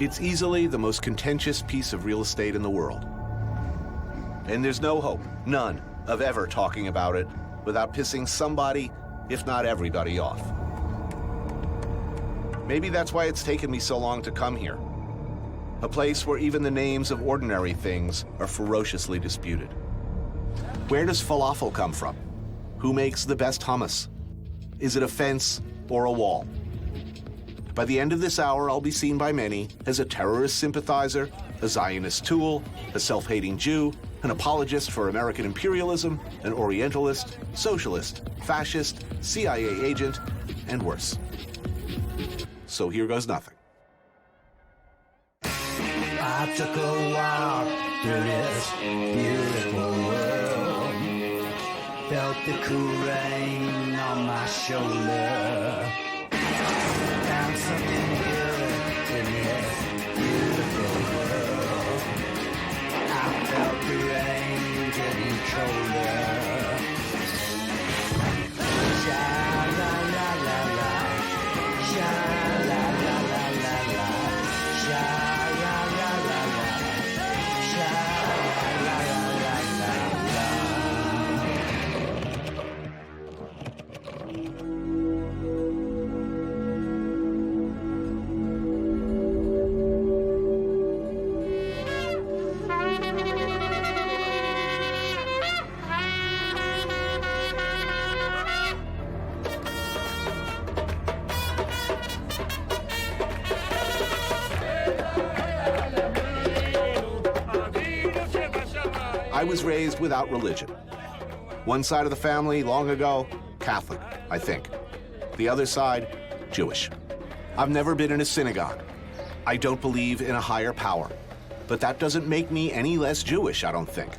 It's easily the most contentious piece of real estate in the world. And there's no hope, none, of ever talking about it without pissing somebody, if not everybody, off. Maybe that's why it's taken me so long to come here. A place where even the names of ordinary things are ferociously disputed. Where does falafel come from? Who makes the best hummus? Is it a fence or a wall? By the end of this hour, I'll be seen by many as a terrorist sympathizer, a Zionist tool, a self-hating Jew, an apologist for American imperialism, an Orientalist, socialist, fascist, CIA agent, and worse. So here goes nothing. I took a walk through this beautiful world, felt the cool rain on my shoulder, found something good in this beautiful world. I felt the rain getting colder. Sha-la-la-la-la, sha-la-la-la-la-la, sha-la-la-la-la, sha-la-la-la-la-la. I was raised without religion. One side of the family, long ago, Catholic, I think. The other side, Jewish. I've never been in a synagogue. I don't believe in a higher power. But that doesn't make me any less Jewish, I don't think.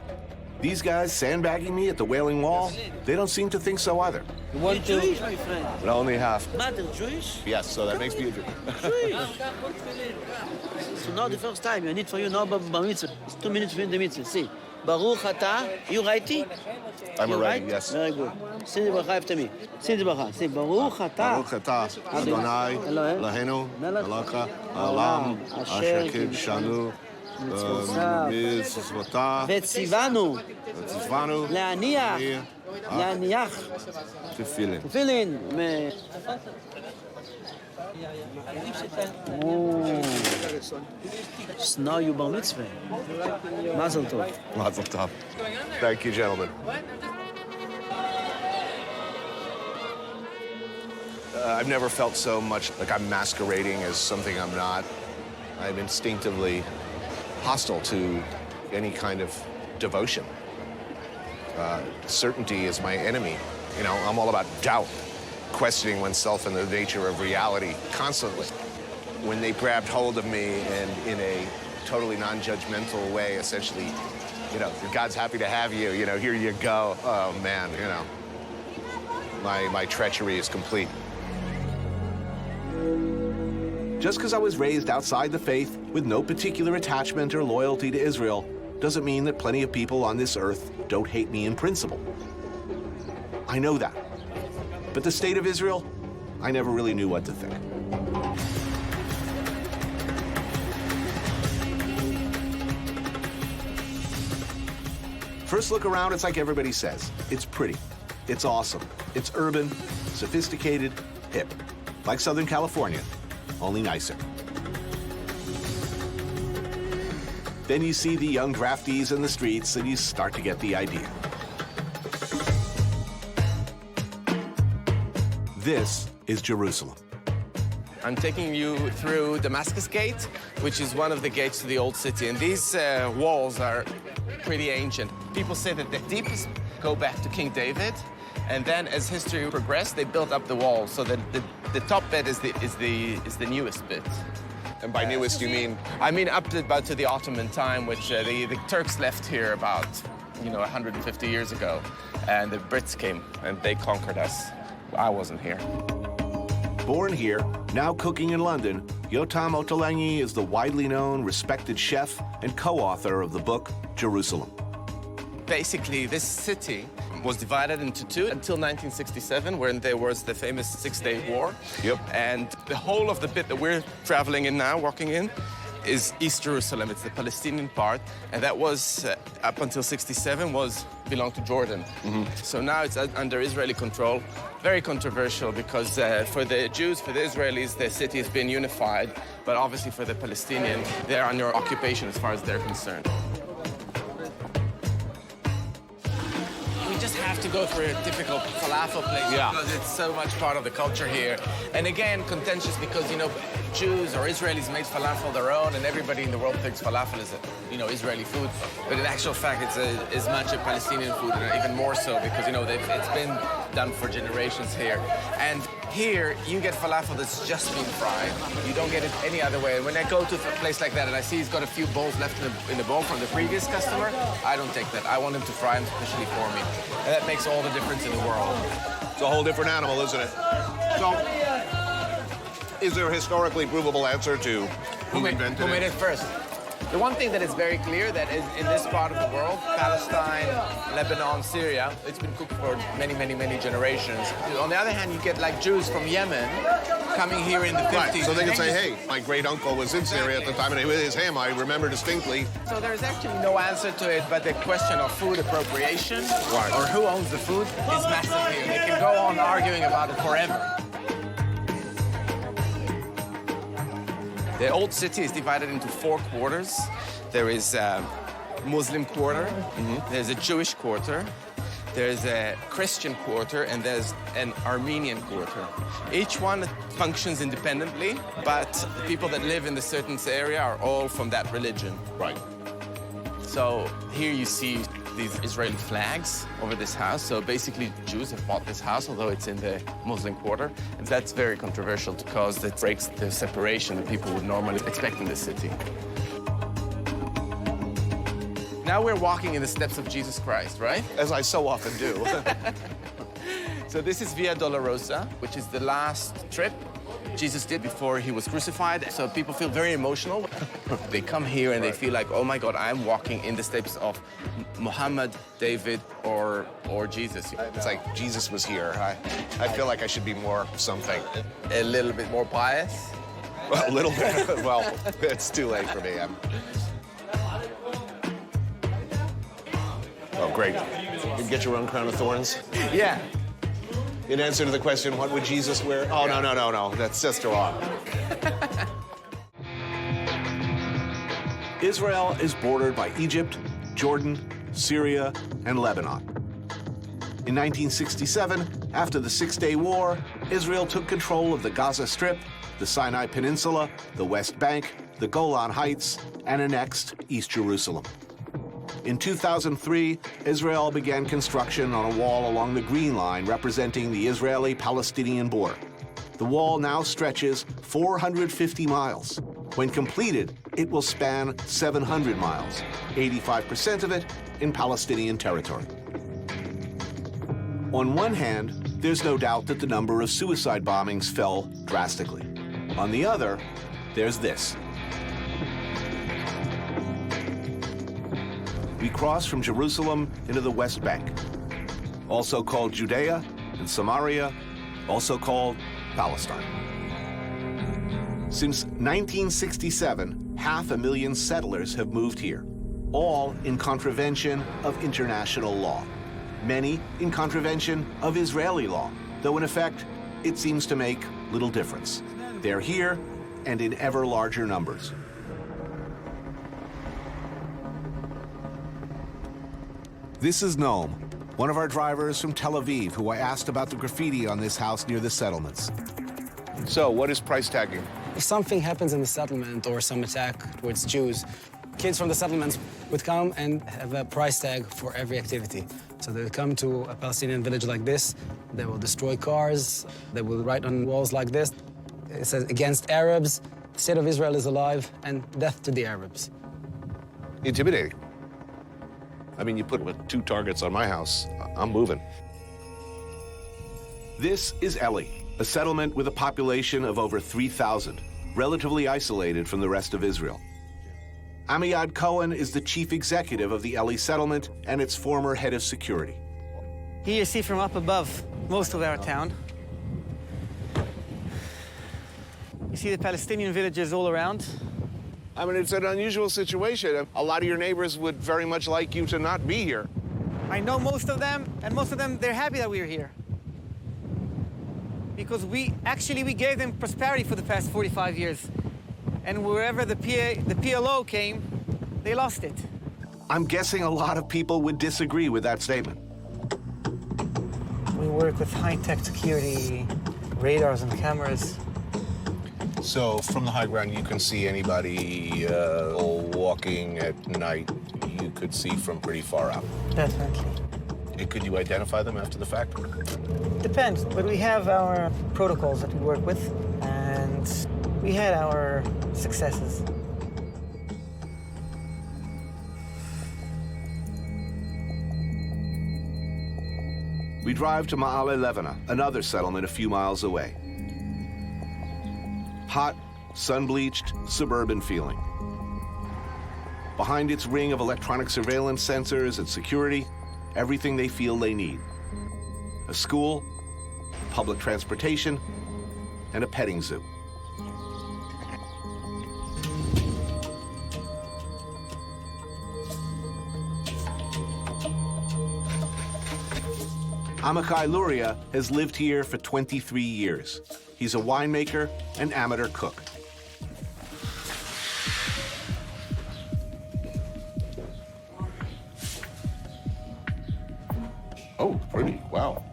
These guys sandbagging me at the Wailing Wall, they don't seem to think so either. You want to? Jewish, my friend. But only half. Mother Jewish? Yes, so that makes me a Jew. Jewish. So now the first time, I need for you now bar mitzvah. It's 2 minutes between the mitzvah. See. Baruch atah. You righty? I'm a You righty, right? yes. Very good. Say the bracha after me. Say the bracha. Say Baruch atah. Baruch atah Adonai Eloheinu melech haolam asher kidshanu mitzvotav וציוונו v'tzivanu להניח tefillin. תפילין. So now you bar mitzvah. Mazel tov. Mazel tov. Thank you, gentlemen. I've never felt so much like I'm masquerading as something I'm not. I'm instinctively hostile to any kind of devotion. Certainty is my enemy. You know, I'm all about doubt, questioning oneself and the nature of reality constantly. When they grabbed hold of me and in a totally non-judgmental way, essentially, you know, God's happy to have you, you know, here you go. Oh, man, you know, my treachery is complete. Just because I was raised outside the faith with no particular attachment or loyalty to Israel doesn't mean that plenty of people on this earth don't hate me in principle. I know that. But the state of Israel, I never really knew what to think. First look around, it's like everybody says. It's pretty, it's awesome, it's urban, sophisticated, hip. Like Southern California, only nicer. Then you see the young draftees in the streets and you start to get the idea. This is Jerusalem. I'm taking you through Damascus Gate, which is one of the gates to the old city. And these walls are pretty ancient. People say that the deepest go back to King David, and then as history progressed, they built up the walls so that the top bit is the newest bit. And by newest, you mean? I mean up to about to the Ottoman time, which the Turks left here about 150 years ago, and the Brits came and they conquered us. I wasn't here. Born here, now cooking in London, Yotam Ottolenghi is the widely known, respected chef and co-author of the book, Jerusalem. Basically, this city was divided into two until 1967, when there was the famous Six-Day War. Yep. And the whole of the bit that we're traveling in now, walking in, is East Jerusalem. It's the Palestinian part, and that was, up until 67, belonged to Jordan. So now it's under Israeli control. Very controversial because for the Jews, for the Israelis, the city has been unified, but obviously for the Palestinians, they're under occupation as far as they're concerned. We just have to go for a typical falafel place because it's so much part of the culture here. And again, contentious because, you know, Jews or Israelis make falafel their own, and everybody in the world thinks falafel is, Israeli food. But in actual fact, it's as much a Palestinian food, and even more so because, it's been done for generations here. And here, you get falafel that's just been fried. You don't get it any other way. And when I go to a place like that and I see he's got a few bowls left in the bowl from the previous customer, I don't take that. I want him to fry them especially for me. And that makes all the difference in the world. It's a whole different animal, isn't it? So, is there a historically provable answer to who invented it? Who made it first? The one thing that is very clear that is in this part of the world, Palestine, Lebanon, Syria, it's been cooked for many, many, many generations. On the other hand, you get like Jews from Yemen coming here in the 50s. Right, so they can say, hey, my great uncle was in Syria at the time, and with his ham, I remember distinctly. So there's actually no answer to it, but the question of food appropriation or who owns the food is massive here. They can go on arguing about it forever. The old city is divided into 4 quarters. There is a Muslim quarter, there's a Jewish quarter, there's a Christian quarter, and there's an Armenian quarter. Each one functions independently, but the people that live in the certain area are all from that religion. Right. So here you see these Israeli flags over this house. So basically, Jews have bought this house, although it's in the Muslim quarter. And that's very controversial because that breaks the separation that people would normally expect in the city. Now we're walking in the steps of Jesus Christ, right? As I so often do. So this is Via Dolorosa, which is the last trip Jesus did before he was crucified. So people feel very emotional. They come here and they feel like, oh my God, I'm walking in the steps of Muhammad, David, or Jesus. It's like Jesus was here. I feel like I should be more something. A little bit more pious? Well, a little bit. Well, it's too late for me. Oh, great. You get your own crown of thorns? Yeah. In answer to the question, what would Jesus wear? Oh, no. That's just wrong. Israel is bordered by Egypt, Jordan, Syria, and Lebanon. In 1967, after the Six-Day War, Israel took control of the Gaza Strip, the Sinai Peninsula, the West Bank, the Golan Heights, and annexed East Jerusalem. In 2003, Israel began construction on a wall along the Green Line representing the Israeli-Palestinian border. The wall now stretches 450 miles. When completed, it will span 700 miles, 85% of it in Palestinian territory. On one hand, there's no doubt that the number of suicide bombings fell drastically. On the other, there's this. We cross from Jerusalem into the West Bank, also called Judea and Samaria, also called Palestine. Since 1967, 500,000 settlers have moved here, all in contravention of international law, many in contravention of Israeli law, though in effect, it seems to make little difference. They're here and in ever larger numbers. This is Noam, one of our drivers from Tel Aviv, who I asked about the graffiti on this house near the settlements. So, what is price tagging? If something happens in the settlement or some attack towards Jews, kids from the settlements would come and have a price tag for every activity. So they would come to a Palestinian village like this, they will destroy cars, they will write on walls like this. It says, against Arabs, the state of Israel is alive, and death to the Arabs. Intimidating. I mean, you put 2 targets on my house, I'm moving. This is Eli, a settlement with a population of over 3,000, relatively isolated from the rest of Israel. Amiad Cohen is the chief executive of the Eli settlement and its former head of security. Here you see from up above most of our town. You see the Palestinian villages all around. I mean, it's an unusual situation. A lot of your neighbors would very much like you to not be here. I know most of them, and most of them, they're happy that we're here. Because we gave them prosperity for the past 45 years. And wherever the PLO came, they lost it. I'm guessing a lot of people would disagree with that statement. We work with high-tech security, radars and cameras. So from the high ground, you can see anybody walking at night. You could see from pretty far out. Definitely. And could you identify them after the fact? Depends, but we have our protocols that we work with, and we had our successes. We drive to Ma'ale Levana, another settlement a few miles away. Hot, sun-bleached, suburban feeling. Behind its ring of electronic surveillance sensors and security, everything they feel they need. A school, public transportation, and a petting zoo. Amakai Luria has lived here for 23 years. He's a winemaker and amateur cook. Oh, pretty. Wow.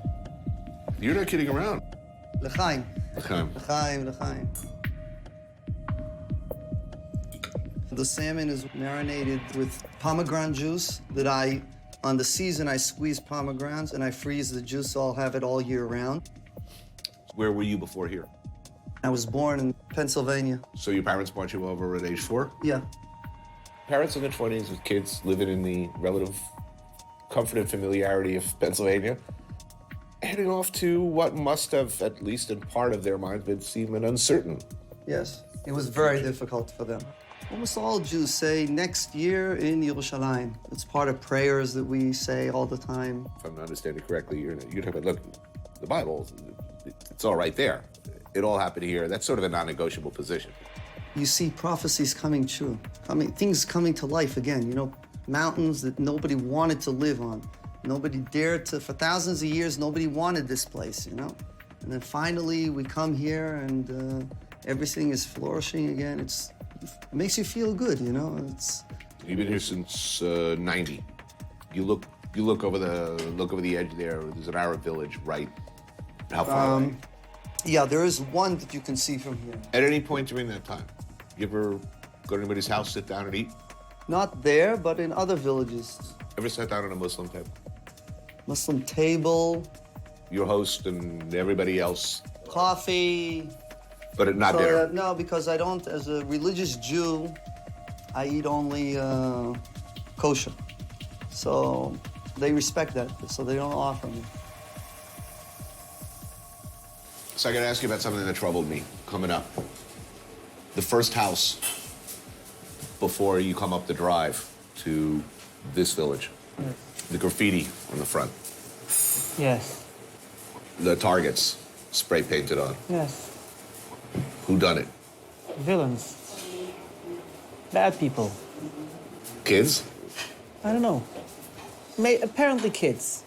You're not kidding around. L'chaim. L'chaim. L'chaim, l'chaim. The salmon is marinated with pomegranate juice that on the season, I squeeze pomegranates and I freeze the juice, so I'll have it all year round. Where were you before here? I was born in Pennsylvania. So your parents brought you over at age 4? Yeah. Parents in their 20s with kids living in the relative comfort and familiarity of Pennsylvania, heading off to what must have, at least in part of their mind, been seem an uncertain. Yes. It was very difficult for them. Almost all Jews say next year in Yerushalayim. It's part of prayers that we say all the time. If I'm understanding correctly, you're talking about, look, the Bible, it's all right there. It all happened here. That's sort of a non-negotiable position. You see prophecies coming true, things coming to life again, you know, mountains that nobody wanted to live on. Nobody dared to, for thousands of years, nobody wanted this place, you know? And then finally we come here and everything is flourishing again. It makes you feel good, you know? You've been here since 90. You look over the edge there. There's an Arab village, right? How far away? Yeah, there is one that you can see from here. At any point during that time, you ever go to anybody's house, sit down and eat? Not there, but in other villages. Ever sat down at a Muslim table? Muslim table. Your host and everybody else. Coffee. But not So, dinner. no, because I don't, as a religious Jew, I eat only kosher. So they respect that, so they don't offer me. So I gotta ask you about something that troubled me coming up. The first house before you come up the drive to this village. Yes. The graffiti on the front. Yes. The targets spray painted on. Yes. Who done it? Villains. Bad people. Kids? I don't know. Apparently kids.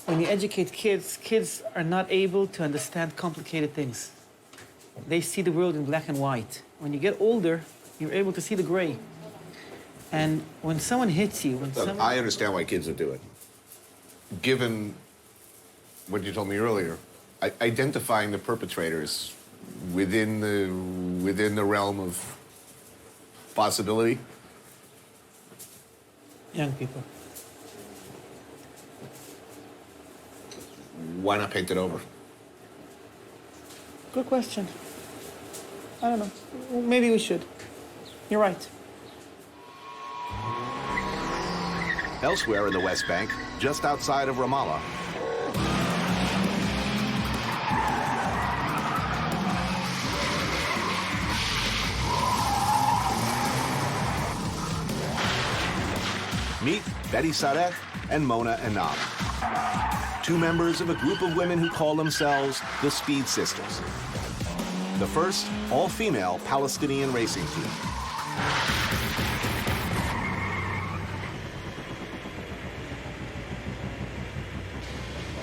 When you educate kids, kids are not able to understand complicated things. They see the world in black and white. When you get older, you're able to see the gray. And when someone hits you, Look, I understand why kids would do it. Given what you told me earlier, identifying the perpetrators within the realm of possibility. Young people. Why not paint it over? Good question. I don't know. Maybe we should. You're right. Elsewhere in the West Bank, just outside of Ramallah, meet Betty Sarek and Mona Enam, two members of a group of women who call themselves the Speed Sisters, the first all-female Palestinian racing team.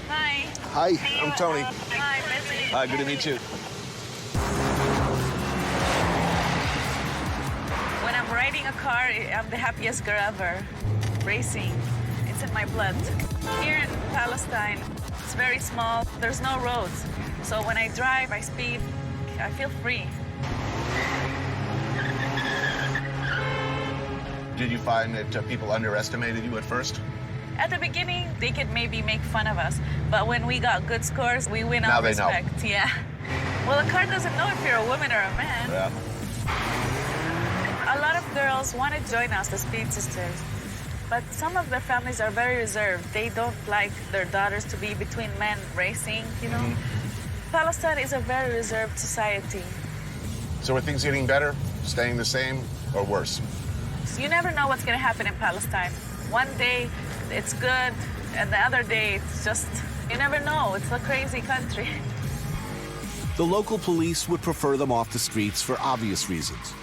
Hi. Hi, I'm Tony. Hi, Missy. Hi, good to meet you. When I'm riding a car, I'm the happiest girl ever. Racing, it's in my blood. Here in Palestine, it's very small. There's no roads. So when I drive, I speed, I feel free. Did you find that people underestimated you at first? At the beginning, they could maybe make fun of us. But when we got good scores, we win Now our they know. respect. Yeah. Well, the car doesn't know if you're a woman or a man. Yeah. A lot of girls want to join us, the Speed Sisters. But some of their families are very reserved. They don't like their daughters to be between men racing, you know? Palestine is a very reserved society. So are things getting better, staying the same, or worse? So you never know what's going to happen in Palestine. One day it's good, and the other day it's just, you never know. It's a crazy country. The local police would prefer them off the streets for obvious reasons.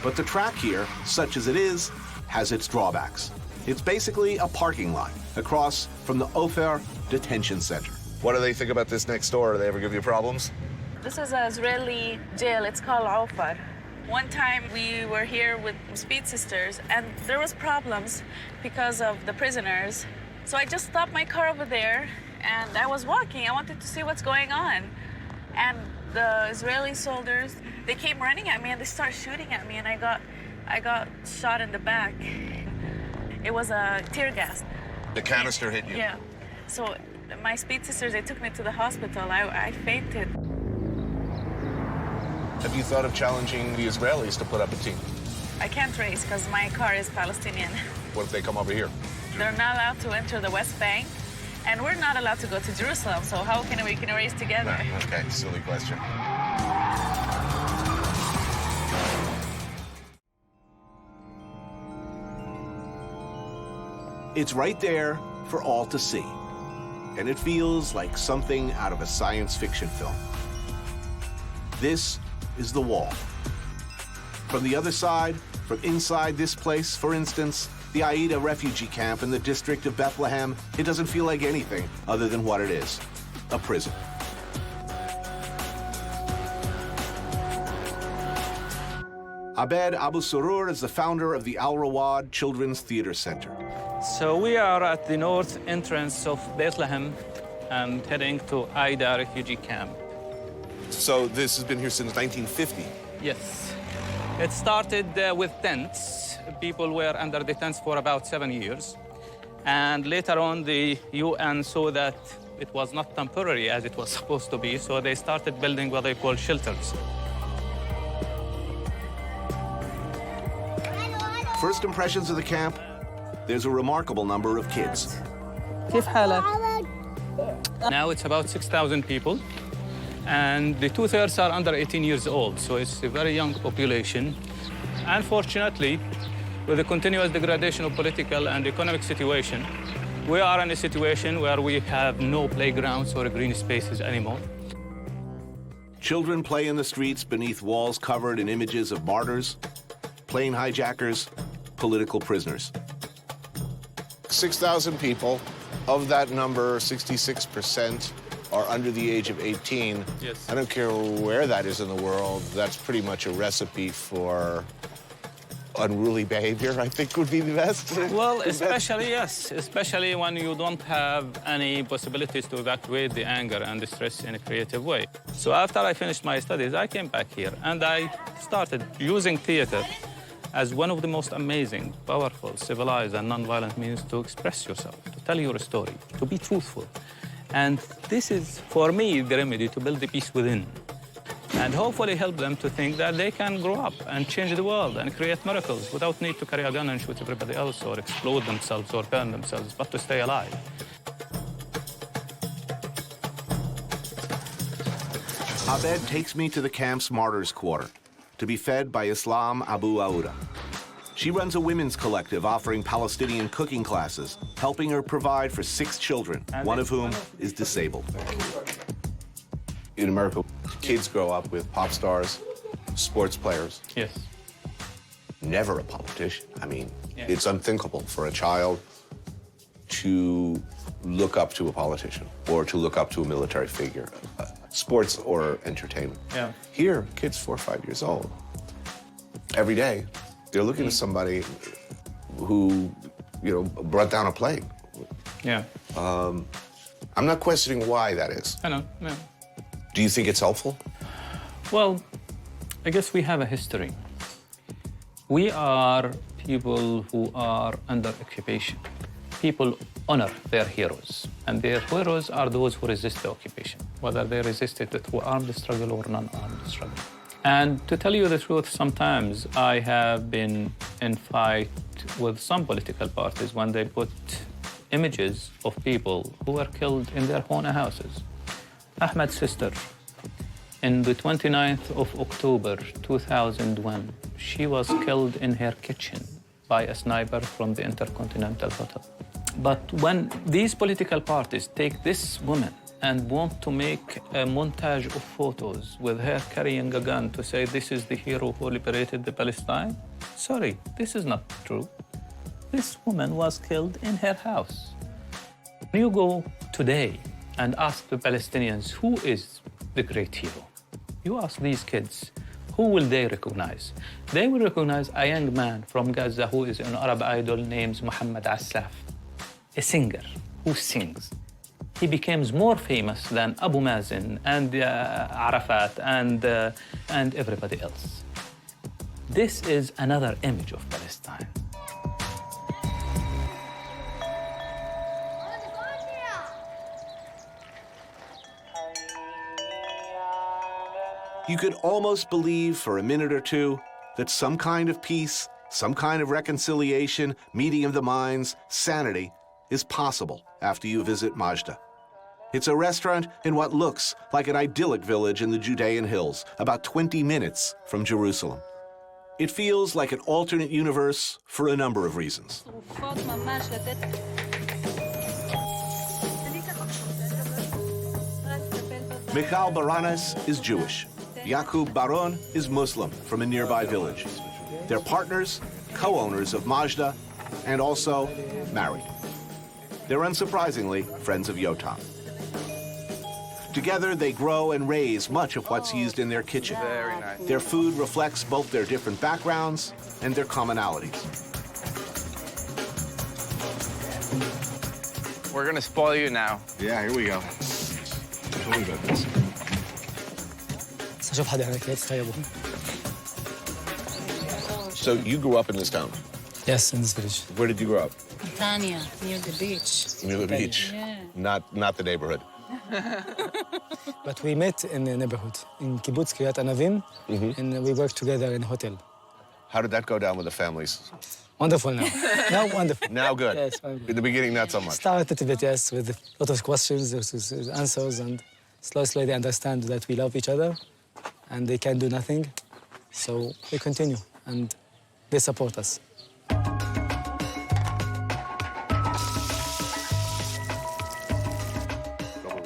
But the track here, such as it is, has its drawbacks. It's basically a parking lot across from the Ofer detention center. What do they think about this next door? Do they ever give you problems? This is an Israeli jail. It's called Ofar. One time we were here with Speed Sisters, and there was problems because of the prisoners. So I just stopped my car over there, and I was walking. I wanted to see what's going on. And the Israeli soldiers, they came running at me, and they started shooting at me, and I got shot in the back. It was a tear gas. The canister hit you? Yeah. So my Speed Sisters, they took me to the hospital. I fainted. Have you thought of challenging the Israelis to put up a team? I can't race because my car is Palestinian. What if they come over here? They're not allowed to enter the West Bank, and we're not allowed to go to Jerusalem, so how can we race together? Okay, silly question. It's right there for all to see, and it feels like something out of a science fiction film. This is the wall. From the other side, from inside this place, for instance, the Aida refugee camp in the district of Bethlehem, it doesn't feel like anything other than what it is, a prison. Abed Abu Surur is the founder of the Al Rawad Children's Theater Center. So we are at the north entrance of Bethlehem and heading to Aida refugee camp. So this has been here since 1950? Yes. It started with tents. People were under the tents for about 7 years. And later on, the UN saw that it was not temporary as it was supposed to be, so they started building what they call shelters. First impressions of the camp, there's a remarkable number of kids. Now it's about 6,000 people, and the 2/3 are under 18 years old, so it's a very young population. Unfortunately, with the continuous degradation of political and economic situation, we are in a situation where we have no playgrounds or green spaces anymore. Children play in the streets beneath walls covered in images of martyrs, plane hijackers, political prisoners. 6,000 people. Of that number, 66% are under the age of 18. Yes. I don't care where that is in the world. That's pretty much a recipe for unruly behavior, I think would be the best. Well, especially, yes, especially when you don't have any possibilities to evacuate the anger and the stress in a creative way. So after I finished my studies, I came back here and I started using theater as one of the most amazing, powerful, civilized, and nonviolent means to express yourself, to tell your story, to be truthful. And this is, for me, the remedy to build the peace within. And hopefully help them to think that they can grow up and change the world and create miracles without need to carry a gun and shoot everybody else or explode themselves or burn themselves, but to stay alive. Abed takes me to the camp's martyrs' quarter to be fed by Islam Abu Auda. She runs a women's collective offering Palestinian cooking classes, helping her provide for 6 children, one of whom is disabled. In America, kids grow up with pop stars, sports players. Yes. never a politician. I mean, it's unthinkable for a child to look up to a politician or to look up to a military figure, sports or entertainment. Yeah. Here, kids 4 or 5 years old, every day, they're looking at somebody who, brought down a plague. Yeah. I'm not questioning why that is. I know. Yeah. Do you think it's helpful? Well, I guess we have a history. We are people who are under occupation. People honor their heroes, and their heroes are those who resist the occupation, whether they resisted it through armed struggle or non-armed struggle. And to tell you the truth, sometimes I have been in fight with some political parties when they put images of people who were killed in their own houses. Ahmed's sister, in the 29th of October 2001, she was killed in her kitchen by a sniper from the Intercontinental Hotel. But when these political parties take this woman and want to make a montage of photos with her carrying a gun to say this is the hero who liberated the Palestine, sorry, this is not true. This woman was killed in her house. When you go today and ask the Palestinians who is the great hero, you ask these kids, who will they recognize? They will recognize a young man from Gaza who is an Arab idol named Muhammad Assaf, a singer who sings. He becomes more famous than Abu Mazen and Arafat and everybody else. This is another image of Palestine. You could almost believe for a minute or two that some kind of peace, some kind of reconciliation, meeting of the minds, sanity is possible after you visit Majda. It's a restaurant in what looks like an idyllic village in the Judean hills, about 20 minutes from Jerusalem. It feels like an alternate universe for a number of reasons. Michal Baranes is Jewish. Yakub Baron is Muslim from a nearby village. They're partners, co-owners of Majda, and also married. They're unsurprisingly friends of Yotam. Together, they grow and raise much of what's used in their kitchen. Very nice. Their food reflects both their different backgrounds and their commonalities. We're gonna spoil you now. Yeah, here we go. Tell me about this. So you grew up in this town? Yes, in this village. Where did you grow up? Tanya, near the beach. Near the beach? Yeah. Not the neighborhood. But we met in the neighborhood, in Kibbutz Kiryat Anavim, and we worked together in a hotel. How did that go down with the families? Wonderful now. Now wonderful. Now good. Yes, very good. In the beginning, not so much. Started a bit, yes, with a lot of questions, answers, and slowly they understand that we love each other and they can do nothing. So we continue, and they support us.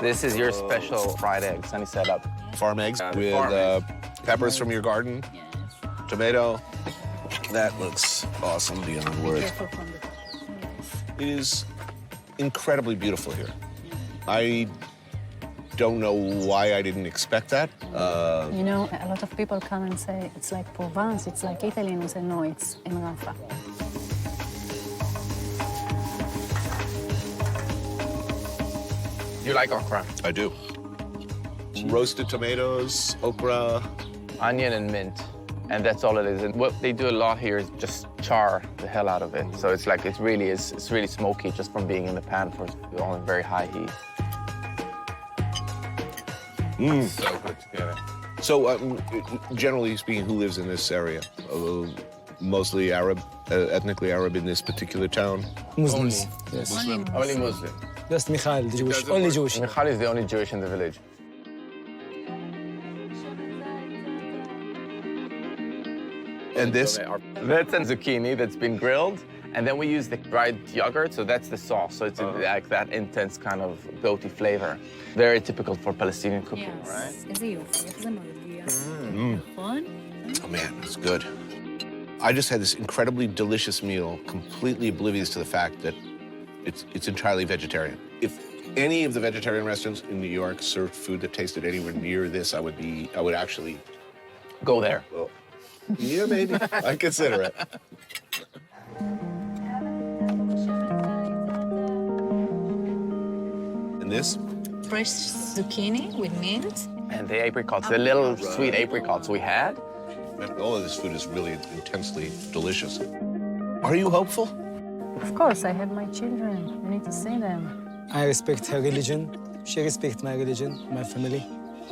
This is your special fried egg, sunny setup. Farm eggs with farm eggs. peppers from your garden, Yes. tomato. That looks awesome beyond words. Careful from the yes. It is incredibly beautiful here. I don't know why I didn't expect that. You know, a lot of people come and say, it's like Provence, it's like Italy, and we say, no, it's in Rafah. You like okra? I do. Roasted tomatoes, okra. Onion and mint, and that's all it is. And what they do a lot here is just char the hell out of it. So it's like, it's really smoky just from being in the pan for on very high heat. So good together. So, generally speaking, who lives in this area? Mostly Arab, ethnically Arab in this particular town? Muslims. Yes. Only Muslim. Just Michael, the Jewish. Only Jewish. Michal is the only Jewish in the village. And this? That's a zucchini that's been grilled, and then we use the dried yogurt, so that's the sauce. So it's like that intense kind of goaty flavor. Very typical for Palestinian cooking, right? Oh man, it's good. I just had this incredibly delicious meal, completely oblivious to the fact that it's entirely vegetarian. If any of the vegetarian restaurants in New York served food that tasted anywhere near this, I would actually Go there. well, yeah, maybe. I'd consider it. And this? Fresh zucchini with mint. And the apricots, the little sweet apricots we had. All of this food is really intensely delicious. Are you hopeful? Of course, I have my children. I need to see them. I respect her religion. She respects my religion, my family.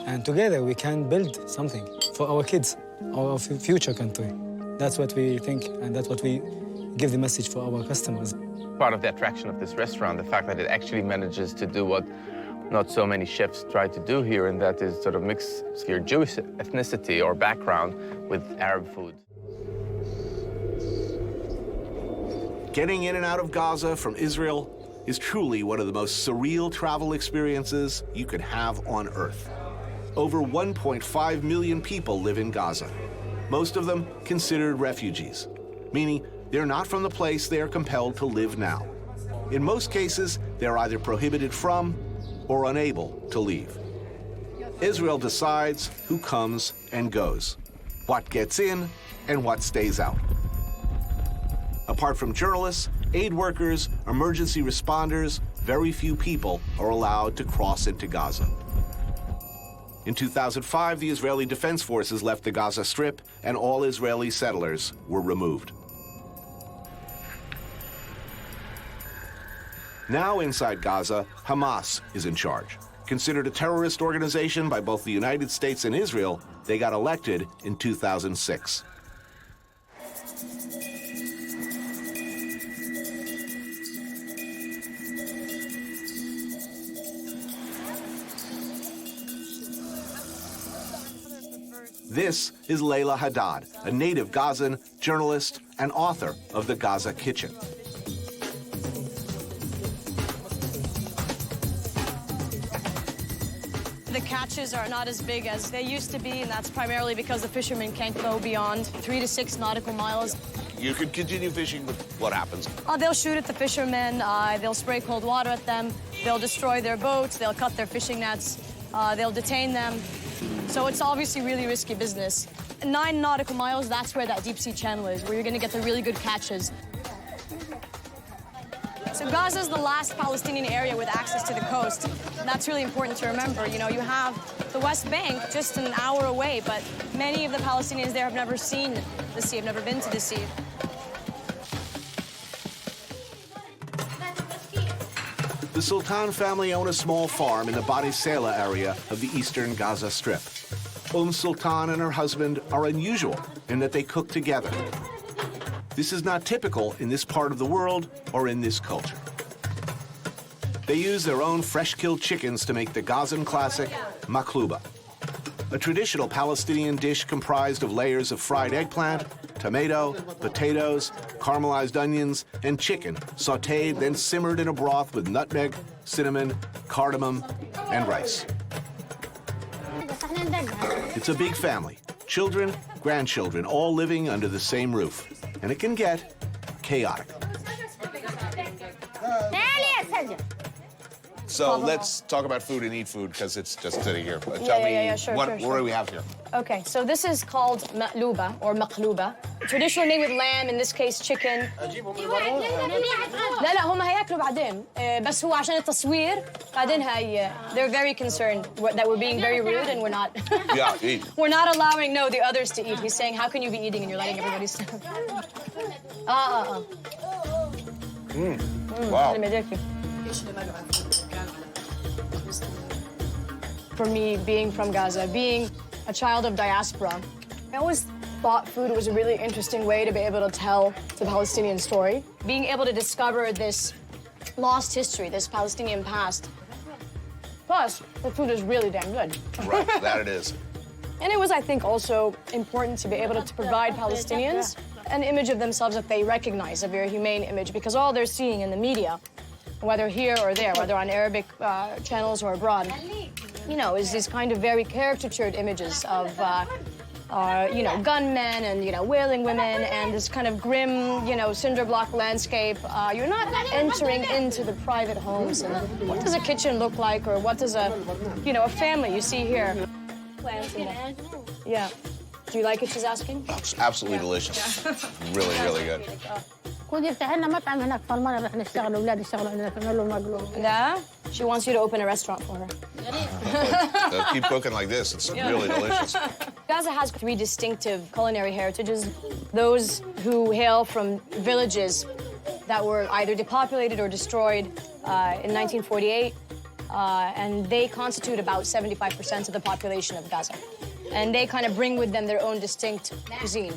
And together we can build something for our kids, our future country. That's what we think, and that's what we give the message for our customers. Part of the attraction of this restaurant, the fact that it actually manages to do what not so many chefs try to do here, and that is sort of mix your Jewish ethnicity or background with Arab food. Getting in and out of Gaza from Israel is truly one of the most surreal travel experiences you could have on Earth. Over 1.5 million people live in Gaza, most of them considered refugees, meaning they're not from the place they are compelled to live now. In most cases, they're either prohibited from or unable to leave. Israel decides who comes and goes, what gets in and what stays out. Apart from journalists, aid workers, emergency responders, very few people are allowed to cross into Gaza. In 2005, the Israeli Defense Forces left the Gaza Strip, and all Israeli settlers were removed. Now inside Gaza, Hamas is in charge. Considered a terrorist organization by both the United States and Israel, they got elected in 2006. This is Layla Haddad, a native Gazan, journalist, and author of The Gaza Kitchen. The catches are not as big as they used to be, and that's primarily because the fishermen can't go beyond 3 to 6 nautical miles. You can continue fishing, but what happens? They'll shoot at the fishermen, they'll spray cold water at them, they'll destroy their boats, they'll cut their fishing nets, they'll detain them. So it's obviously really risky business. 9 nautical miles, that's where that deep sea channel is, where you're gonna get the really good catches. So Gaza is the last Palestinian area with access to the coast. That's really important to remember. You know, you have the West Bank just an hour away, but many of the Palestinians there have never seen the sea, have never been to the sea. The Sultan family own a small farm in the Bani Sela area of the eastern Gaza Strip. Sultan and her husband are unusual in that they cook together. This is not typical in this part of the world or in this culture. They use their own fresh-killed chickens to make the Gazan classic maklouba, a traditional Palestinian dish comprised of layers of fried eggplant, tomato, potatoes, caramelized onions, and chicken, sautéed, then simmered in a broth with nutmeg, cinnamon, cardamom, and rice. It's a big family, children, grandchildren, all living under the same roof. And it can get chaotic. So let's talk about food and eat food, because it's just sitting here. Tell me, sure, what do we have here? Okay, so this is called maqlouba or maqlouba. Traditionally made with lamb, in this case chicken. لا هم هياكلوا بعدين بس هو عشان التصوير بعدين they're very concerned that we're being very rude and we're not Yeah, eat. we're not allowing the others to eat. He's saying, how can you be eating and you're letting everybody Wow. For me, being from Gaza, being a child of diaspora, I always thought food was a really interesting way to be able to tell the Palestinian story. Being able to discover this lost history, this Palestinian past. Plus, the food is really damn good. Right, that it is. And it was, I think, also important to be able to provide Palestinians an image of themselves that they recognize, a very humane image, because all they're seeing in the media, whether here or there, whether on Arabic channels or abroad, you know, is these kind of very caricatured images of you know, gunmen and, you know, wailing women and this kind of grim, you know, cinder block landscape. You're not entering into the private homes. And what does a kitchen look like, or what does a, you know, a family you see here? Yeah. Do you like it, she's asking? It's absolutely delicious. Really, really good. Yeah? She wants you to open a restaurant for her. Keep cooking like this. It's really delicious. Gaza has 3 distinctive culinary heritages. Those who hail from villages that were either depopulated or destroyed in 1948, and they constitute about 75% of the population of Gaza. And they kind of bring with them their own distinct cuisine.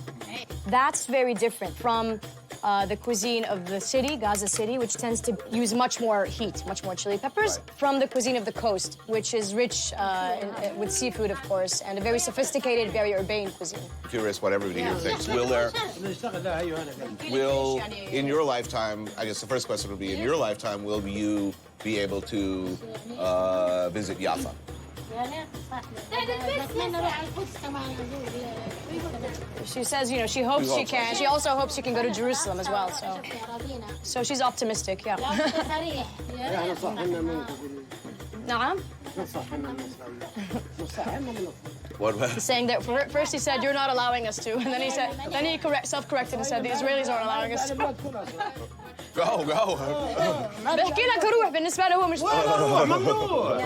That's very different from the cuisine of the city, Gaza City, which tends to use much more heat, much more chili peppers, from the cuisine of the coast, which is rich with seafood, of course, and a very sophisticated, very urbane cuisine. Curious what everybody here thinks. In your lifetime, I guess the first question would be, in your lifetime, will you be able to visit Jaffa? She says, you know, she hopes she can. She also hopes she can go to Jerusalem as well, so she's optimistic, yeah. Na'am? What? He's saying that first he said, you're not allowing us to, and then he self-corrected and said, the Israelis aren't allowing us to. Go. بحكي لك روح بالنسبة له هو مش ممنوع.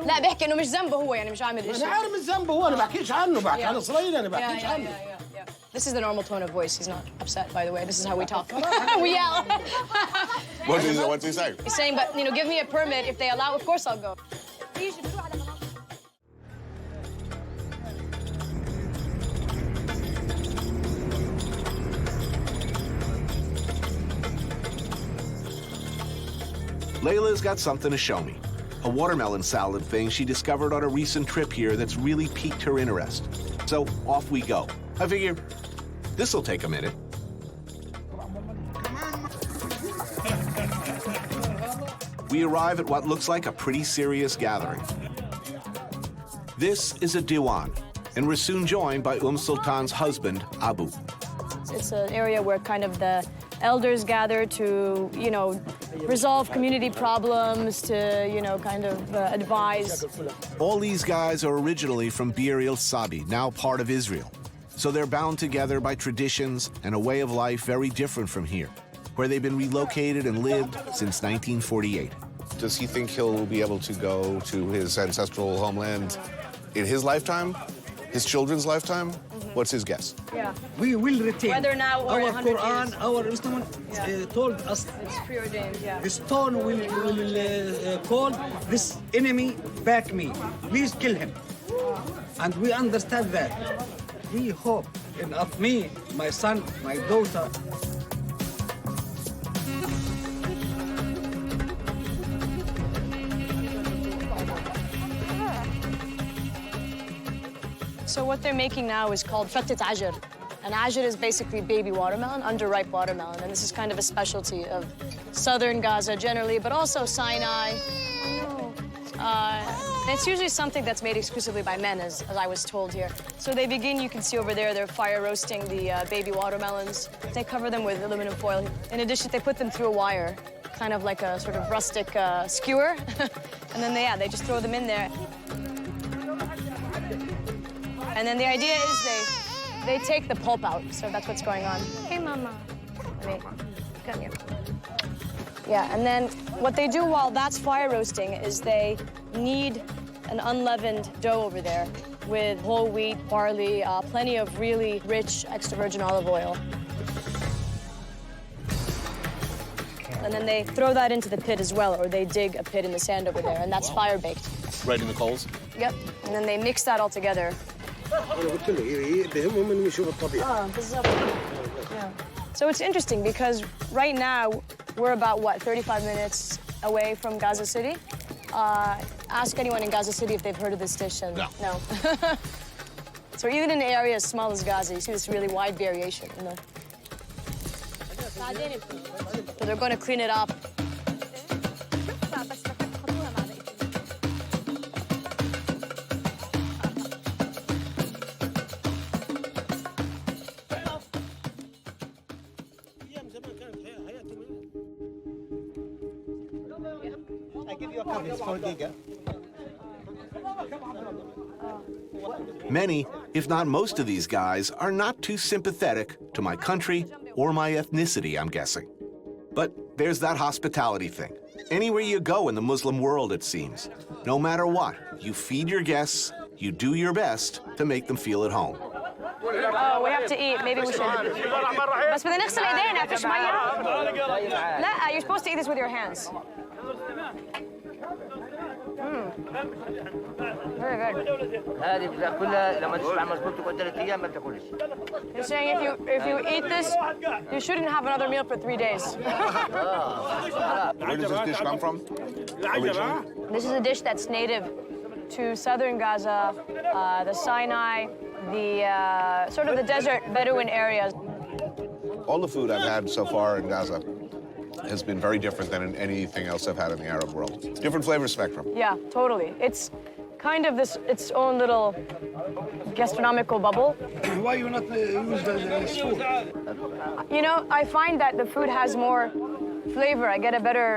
لا بحكي انه مش ذنبه هو يعني مش عامل شيء. انا عارف مش ذنبه هو انا بحكيش عنه بحكي عن اسرائيل انا بحكيش عنه. This is the normal tone of voice. He's not upset, by the way. This is how we talk. We yell. What's he saying? He's saying, but, you know, give me a permit. If they allow, of course I'll go. Layla's got something to show me. A watermelon salad thing she discovered on a recent trip here that's really piqued her interest. So off we go. I figure this'll take a minute. We arrive at what looks like a pretty serious gathering. This is a diwan, and we're soon joined by Sultan's husband, Abu. It's an area where kind of the elders gather to, you know, resolve community problems, to, you know, kind of advise. All these guys are originally from Bir el-Sabi, now part of Israel. So they're bound together by traditions and a way of life very different from here, where they've been relocated and lived since 1948. Does he think he'll be able to go to his ancestral homeland in his lifetime? His children's lifetime? What's his guess? Yeah. We will retain. Whether now or our 100 Quran, years. our Islam told us. It's preordained, yeah. The stone will call this enemy back me. Please kill him. And we understand that. We hope in of me, my son, my daughter. So what they're making now is called fattet ajr. And ajr is basically baby watermelon, underripe watermelon. And this is kind of a specialty of southern Gaza generally, but also Sinai. And it's usually something that's made exclusively by men, as I was told here. So they begin, you can see over there, they're fire roasting the baby watermelons. They cover them with aluminum foil. In addition, they put them through a wire, kind of like a sort of rustic skewer. And then they just throw them in there. And then the idea is they take the pulp out, so that's what's going on. Hey, Mama. Come here. Yeah, and then what they do while that's fire roasting is they knead an unleavened dough over there with whole wheat, barley, plenty of really rich extra virgin olive oil. And then they throw that into the pit as well, or they dig a pit in the sand over there, and that's fire baked. Right in the coals? Yep, and then they mix that all together. Yeah. So it's interesting because right now we're about, 35 minutes away from Gaza City. Ask anyone in Gaza City if they've heard of this dish. And no. So even in an area as small as Gaza, you see this really wide variation. You know? So they're going to clean it up. Many, if not most of these guys, are not too sympathetic to my country or my ethnicity, I'm guessing. But there's that hospitality thing. Anywhere you go in the Muslim world, it seems. No matter what, you feed your guests, you do your best to make them feel at home. Oh, we have to eat. Maybe we should. بس بدنا نغسل ايدينا فيش ميه. لا, you're supposed to eat this with your hands. Very good. هذه بتاكلها لما تشبع مظبوط تقعد 3 ايام ما بتاكلش. You're saying if you eat this, you shouldn't have another meal for 3 days. Where does this dish come from? Originally? This is a dish that's native to southern Gaza, the Sinai, the sort of the desert Bedouin areas. All the food I've had so far in Gaza has been very different than in anything else I've had in the Arab world. Different flavor spectrum. Yeah, totally. It's kind of its own little gastronomical bubble. Why you not use this food? You know, I find that the food has more flavor. I get a better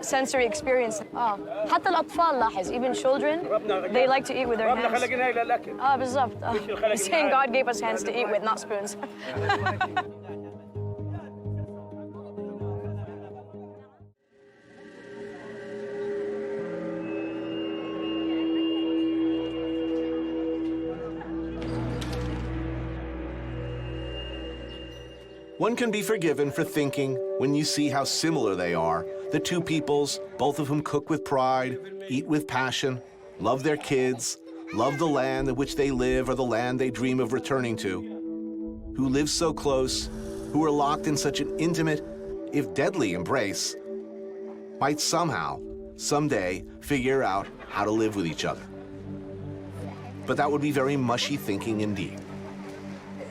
sensory experience. حتى الأطفال لاحظ, even children, they like to eat with their hands. بالضبط. He's saying God gave us hands to eat with, not spoons. One can be forgiven for thinking, when you see how similar they are, the two peoples, both of whom cook with pride, eat with passion, love their kids, love the land in which they live or the land they dream of returning to, who live so close, who are locked in such an intimate, if deadly embrace, might somehow, someday, figure out how to live with each other. But that would be very mushy thinking indeed.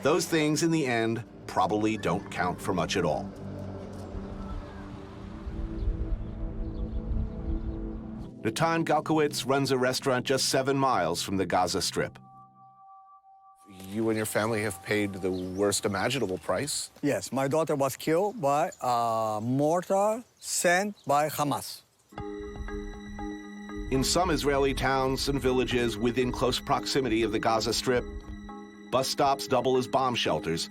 Those things, in the end, probably don't count for much at all. Natan Galkowitz runs a restaurant just 7 miles from the Gaza Strip. You and your family have paid the worst imaginable price. Yes, my daughter was killed by a mortar sent by Hamas. In some Israeli towns and villages within close proximity of the Gaza Strip, bus stops double as bomb shelters,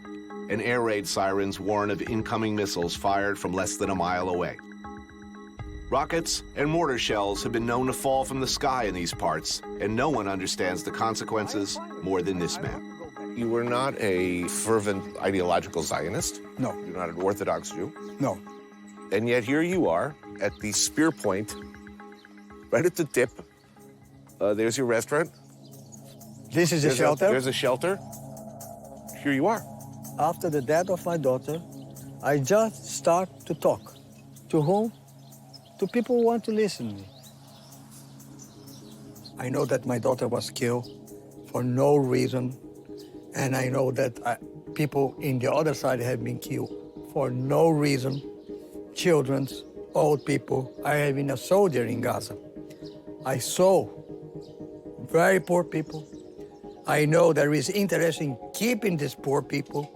and air raid sirens warn of incoming missiles fired from less than a mile away. Rockets and mortar shells have been known to fall from the sky in these parts, and no one understands the consequences more than this man. You were not a fervent ideological Zionist. No. You're not an Orthodox Jew. No. And yet here you are at the spear point, right at the tip. There's your restaurant. This is a shelter. There's a shelter. Here you are. After the death of my daughter, I just start to talk. To whom? To people who want to listen to me. I know that my daughter was killed for no reason, and I know that people in the other side have been killed for no reason. Children, old people. I have been a soldier in Gaza. I saw very poor people. I know there is interest in keeping these poor people.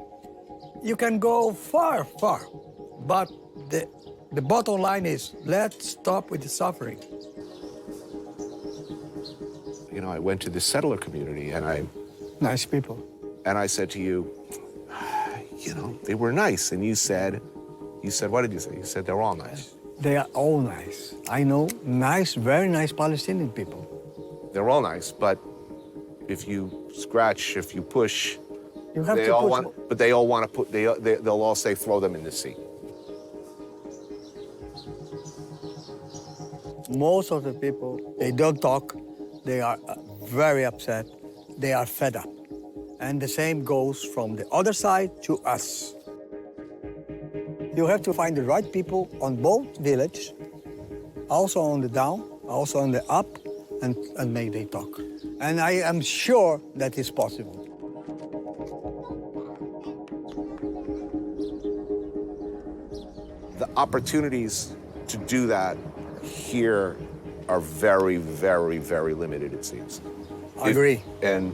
You can go far, far, but the bottom line is, let's stop with the suffering. You know, I went to the settler community and Nice people. And I said to you, you know, they were nice. And you said, what did you say? You said they're all nice. They are all nice. I know nice, very nice Palestinian people. They're all nice, but if you scratch, if you push, you have but they all want to put, they'll all say, throw them in the sea. Most of the people, they don't talk. They are very upset. They are fed up. And the same goes from the other side to us. You have to find the right people on both villages, also on the down, also on the up, and make they talk. And I am sure that is possible. The opportunities to do that here are very, very, very limited, it seems. I agree. And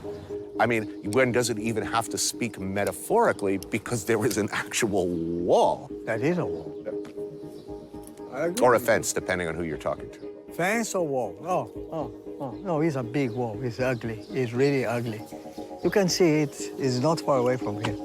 I mean, one doesn't even have to speak metaphorically because there is an actual wall. That is a wall. Or a fence, depending on who you're talking to. Fence or wall? No, it's a big wall. It's ugly. It's really ugly. You can see it is not far away from here.